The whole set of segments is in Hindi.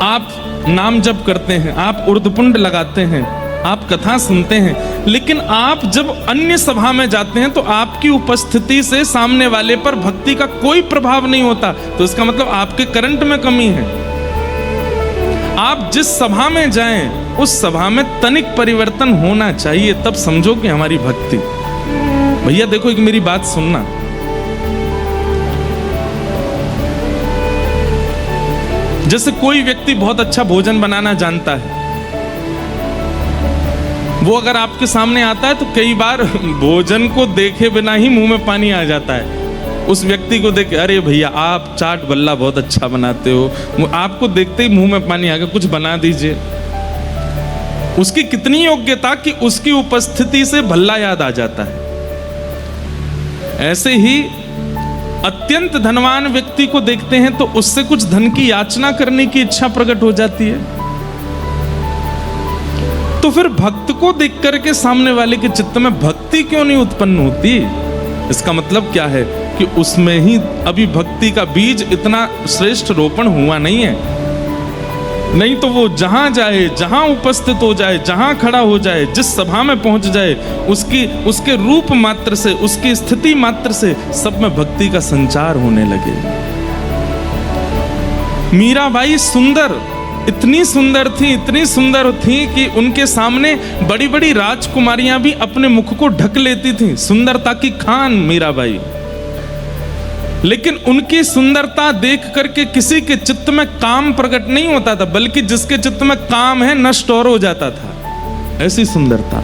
आप नाम जप करते हैं, आप उर्दपुंड लगाते हैं, आप कथा सुनते हैं, लेकिन आप जब अन्य सभा में जाते हैं तो आपकी उपस्थिति से सामने वाले पर भक्ति का कोई प्रभाव नहीं होता, तो इसका मतलब आपके करंट में कमी है। आप जिस सभा में जाएं उस सभा में तनिक परिवर्तन होना चाहिए, तब समझो कि हमारी भक्ति। भैया देखो, एक मेरी बात सुनना। जैसे कोई व्यक्ति बहुत अच्छा भोजन बनाना जानता है, वो अगर आपके सामने आता है तो कई बार भोजन को देखे बिना ही मुंह में पानी आ जाता है। उस व्यक्ति को देख, अरे भैया आप चाट बल्ला बहुत अच्छा बनाते हो, आपको देखते ही मुंह में पानी आ गया, कुछ बना दीजिए। उसकी कितनी योग्यता कि उसकी उपस्थिति से भल्ला याद आ जाता है। ऐसे ही अत्यंत धनवान व्यक्ति को देखते हैं तो उससे कुछ धन की याचना करने की इच्छा प्रकट हो जाती है। तो फिर भक्त को देख करके सामने वाले के चित्त में भक्ति क्यों नहीं उत्पन्न होती? इसका मतलब क्या है कि उसमें ही अभी भक्ति का बीज इतना श्रेष्ठ रोपण हुआ नहीं है। नहीं तो वो जहां जाए, जहां उपस्थित हो जाए, जहां खड़ा हो जाए, जिस सभा में पहुंच जाए, उसके रूप मात्र से, उसकी स्थिति मात्र से सब में भक्ति का संचार होने लगे। मीराबाई सुंदर, इतनी सुंदर थी कि उनके सामने बड़ी बड़ी राजकुमारियां भी अपने मुख को ढक लेती थीं। सुंदरता की खान मीराबाई। लेकिन उनकी सुंदरता देख करके किसी के चित्त में काम प्रकट नहीं होता था, बल्कि जिसके चित्त में काम है नष्ट और हो जाता था। ऐसी सुंदरता।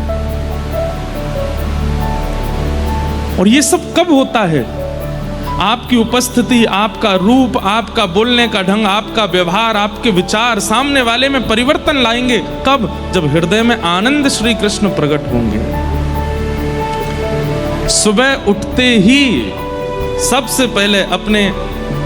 और ये सब कब होता है? आपकी उपस्थिति, आपका रूप, आपका बोलने का ढंग, आपका व्यवहार, आपके विचार सामने वाले में परिवर्तन लाएंगे। कब? जब हृदय में आनंद श्री कृष्ण प्रकट होंगे। सुबह उठते ही सबसे पहले अपने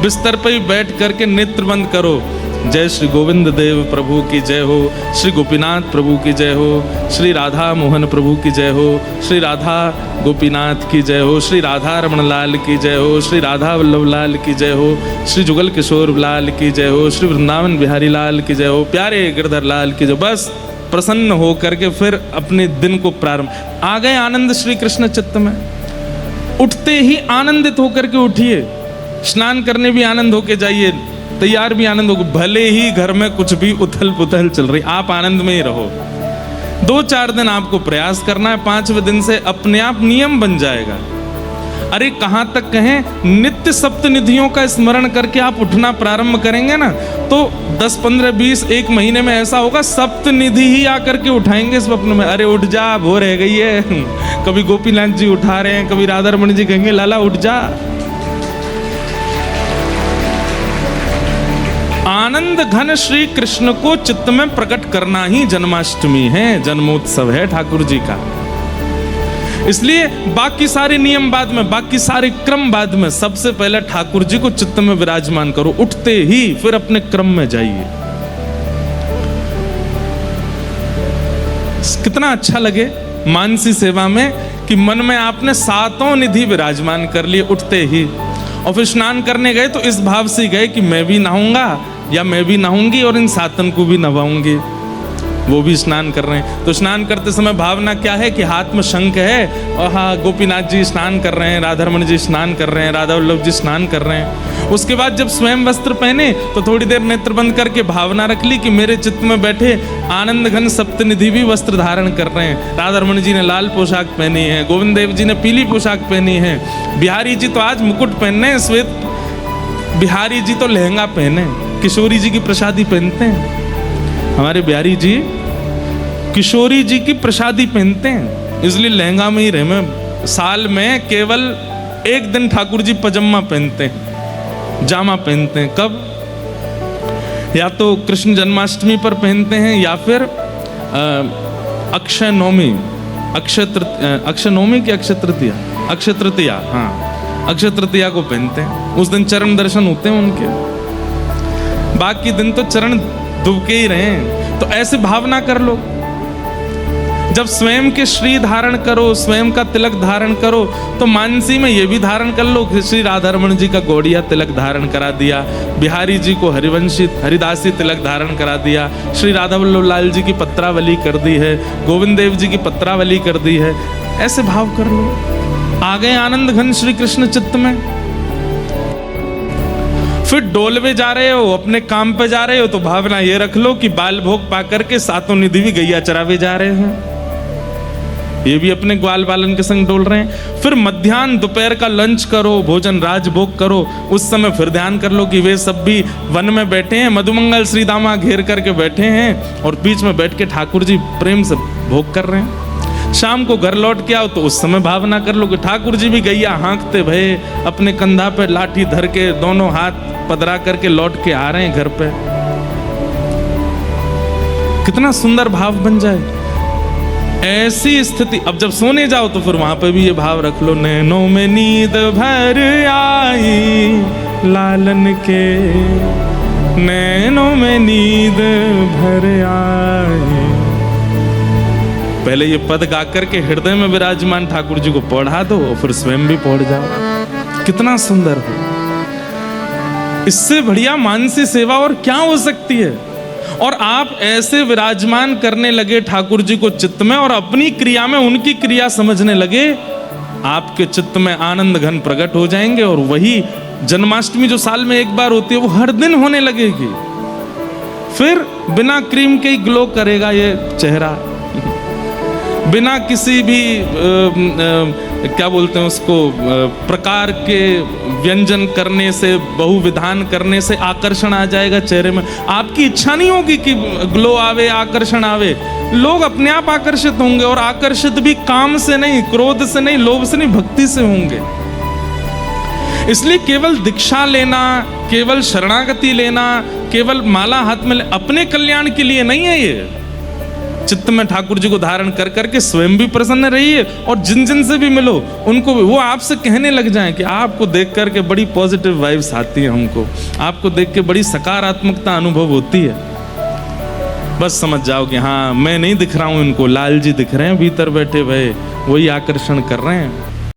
बिस्तर पर ही बैठ करके नेत्र बंद करो। जय श्री गोविंद देव प्रभु की जय हो, श्री गोपीनाथ प्रभु की जय हो, श्री राधा मोहन प्रभु की जय हो, श्री राधा गोपीनाथ की जय हो, श्री राधा रमण लाल की जय हो, श्री राधा वल्लभ लाल की जय हो, श्री जुगल किशोर लाल की जय हो, श्री वृंदावन बिहारी लाल की जय हो, प्यारे गिरधर लाल की जय। बस प्रसन्न हो करके फिर अपने दिन को प्रारंभ। आ गए आनंद श्री कृष्ण चित्त में। उठते ही आनंदित होकर के उठिए। स्नान करने भी आनंद होके जाइए, तैयार भी आनंद हो। भले ही घर में कुछ भी उथल पुथल चल रही, आप आनंद में ही रहो। 2-4 दिन आपको प्रयास करना है, 5वें दिन से अपने आप नियम बन जाएगा। अरे कहां तक कहें, नित्य सप्तनिधियों का स्मरण करके आप उठना प्रारंभ करेंगे ना, तो 10, 15, 20, 1 महीने में ऐसा होगा सप्तनिधि ही आकर के उठाएंगे स्वप्न में। अरे उठ जा, भोर रह गई है। कभी गोपीनाथ जी उठा रहे हैं, कभी राधा रमण जी कहेंगे लाला उठ जा। आनंद घन श्री कृष्ण को चित्त में प्रकट करना ही जन्माष्टमी है, जन्मोत्सव है ठाकुर जी का। इसलिए बाकी सारे नियम बाद में, बाकी सारे क्रम बाद में, सबसे पहले ठाकुर जी को चित्त में विराजमान करो। उठते ही फिर अपने क्रम में जाइए। कितना अच्छा लगे मानसी सेवा में कि मन में आपने 7 निधि विराजमान कर लिए उठते ही। और फिर स्नान करने गए तो इस भाव से गए कि मैं भी नहाऊंगा या मैं भी नहाऊंगी और इन 7 को भी नहवाऊंगी। वो भी स्नान कर रहे हैं, तो स्नान करते समय भावना क्या है कि हाथ में शंख है और हाँ गोपीनाथ जी स्नान कर रहे हैं, राधा रमण जी स्नान कर रहे हैं, राधा वल्लभ जी स्नान कर रहे हैं। उसके बाद जब स्वयं वस्त्र पहने तो थोड़ी देर नेत्र बंद करके भावना रख ली कि मेरे चित्त में बैठे आनंद घन सप्तनिधि भी वस्त्र धारण कर रहे हैं। राधा रमण जी ने लाल पोशाक पहनी है, गोविंद देव जी ने पीली पोशाक पहनी है, बिहारी जी तो आज मुकुट पहनने हैं, श्वेत बिहारी जी तो लहंगा पहने, किशोरी जी की प्रसादी पहनते हैं। हमारे बिहारी जी किशोरी जी की प्रसादी पहनते हैं, इसलिए लहंगा में ही रहे। मैं साल में केवल 1 दिन ठाकुर जी पजामा पहनते हैं, जामा पहनते हैं। कब? या तो कृष्ण जन्माष्टमी पर पहनते हैं या फिर अक्षय नवमी, अक्षय नवमी की अक्षय तृतीया, हाँ अक्षय तृतीया को पहनते हैं। उस दिन चरण दर्शन होते हैं उनके, बाकी दिन तो चरण दुबके ही रहे। तो ऐसे भावना कर लो। जब स्वयं के श्री धारण करो, स्वयं का तिलक धारण करो, तो मानसी में ये भी धारण कर लो कि श्री राधारमण जी का गौड़िया तिलक धारण करा दिया, बिहारी जी को हरिवंशी हरिदासी तिलक धारण करा दिया, श्री राधा वल्लभ लाल जी की पत्रावली कर दी है, गोविंद देव जी की पत्रावली कर दी है। ऐसे भाव कर लो, आ गए आनंद घन श्री कृष्ण चित्त में। फिर डोलवे जा रहे हो, अपने काम पे जा रहे हो, तो भावना ये रख लो कि बाल भोग पा करके सातों निधि भी गैया चरावे जा रहे हैं, ये भी अपने ग्वाल बालन के संग डोल रहे हैं। फिर मध्याह्न दोपहर का लंच करो, भोजन राजभोग करो, उस समय फिर ध्यान कर लो कि वे सब भी वन में बैठे हैं, मधुमंगल श्री दामा घेर करके बैठे हैं और बीच में बैठ के ठाकुर जी प्रेम से भोग कर रहे हैं। शाम को घर लौट के आओ तो उस समय भावना कर लो कि ठाकुर जी भी गैया हाँकते भये अपने कंधा पे लाठी धर के दोनों हाथ पदरा करके लौट के आ रहे हैं घर पे। कितना सुंदर भाव बन जाए ऐसी स्थिति। अब जब सोने जाओ तो फिर वहां पे भी ये भाव रख लो, नैनों में नींद भर आई लालन के, नैनों में नींद भर आई। पहले ये पद गा करके हृदय में विराजमान ठाकुर जी को पढ़ा दो और फिर स्वयं भी पढ़ जाओ। कितना सुंदर हो। इससे बढ़िया मानसी सेवा और क्या हो सकती है। और आप ऐसे विराजमान करने लगे ठाकुर जी को चित्त में और अपनी क्रिया में उनकी क्रिया समझने लगे, आपके चित्त में आनंद घन प्रकट हो जाएंगे। और वही जन्माष्टमी जो साल में एक बार होती है वो हर दिन होने लगेगी। फिर बिना क्रीम के ही ग्लो करेगा ये चेहरा, बिना किसी भी क्या बोलते हैं उसको प्रकार के व्यंजन करने से, बहुविधान करने से आकर्षण आ जाएगा चेहरे में। आपकी इच्छा नहीं होगी कि ग्लो आवे, आकर्षण आवे, लोग अपने आप आकर्षित होंगे। और आकर्षित भी काम से नहीं, क्रोध से नहीं, लोभ से नहीं, भक्ति से होंगे। इसलिए केवल दीक्षा लेना, केवल शरणागति लेना, केवल माला हाथ में अपने कल्याण के लिए नहीं है। ये चित्त में ठाकुर जी को धारण कर करके स्वयं भी प्रसन्न रहिए और जिन जिन से भी मिलो उनको भी वो आपसे कहने लग जाएं कि आपको देख करके बड़ी पॉजिटिव वाइब्स आती है, हमको आपको देख के बड़ी सकारात्मकता अनुभव होती है। बस समझ जाओ कि हाँ, मैं नहीं दिख रहा हूं इनको, लाल जी दिख रहे हैं भीतर बैठे भये, वही आकर्षण कर रहे हैं।